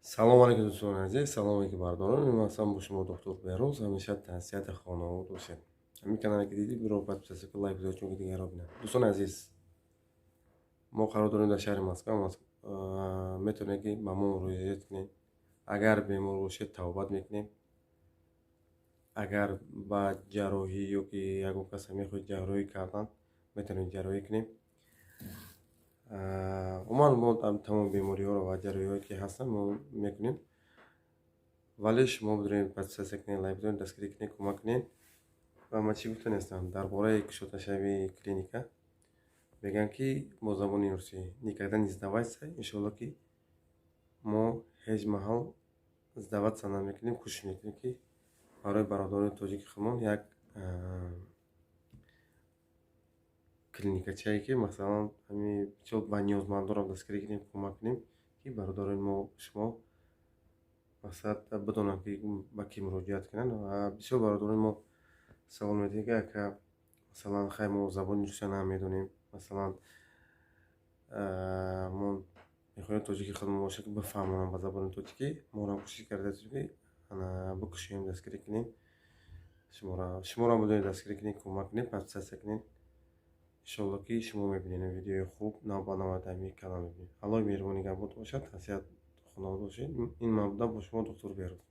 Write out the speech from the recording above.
салом алейкум дӯстони азиз, саломе ки бардорон. Ман ҳастам бо шумо доктор Беҳроз. Ҳамеша таҳсият хонавод бошед. Ҳамин канале ки дидид биро подписатсия кунед, лайк бизоред, чунки дигарро бинад. дӯстони азиз, мо қарор дорем дар шаҳри Москва метавонед ки ба мо муроҷиат кунед. Агар бемор бошед тавбат мекунем. Агар ба ҷарроҳӣ ё ки ягон каса мехоҳед ҷарроҳӣ кардан, метавонед ҷарроҳӣ кунем. умуман мо тамоми бемориҳоро ва ҷарроҳиҳое ки ҳастанд мо мекунем. вале шумо бидоред подписатсия кунед, лайк бидоред, дастгирӣ кунед, кӯмак кунед. ва ман чӣ гуфтанистам дар бораи кушодашавии клиника мегӯям ки бо забони русӣ никогда не сдавайся. иншоалло ки мо ҳеҷ маҳал сдаваться намекунем, кӯшиш мекунем ки барои бародарони тоҷики худмон як клиникачае ки масалан ба ниёзмандонро дастгирӣ кунем, кӯмак кунем ки бародарони мо шумо мақсад бидонанд ки ба ки муроҷиат кунанд. ва бисёр бародарони мо савол медиҳанд ки ака масалан хай мо забони русия намедонем, масалан мо мехоҳем тоҷики худмон боша ки бифаҳмонанд ба забони тоҷикӣ. моро кӯшиш кардем ки бикушоем дастгирӣ кунем, шуморо бидонед дастгирӣ кунем, кӯмак кунем, подписатсия кунем. иншоалло ки шумо мебинед видеои хуб нав ба нав дар ҳамин канал мебинед. аллоҳи меҳрубонӣ нигаҳбонтон бошад. таҳсият хонавод бошед. ин ман будам бо шумо доктор Беҳроз.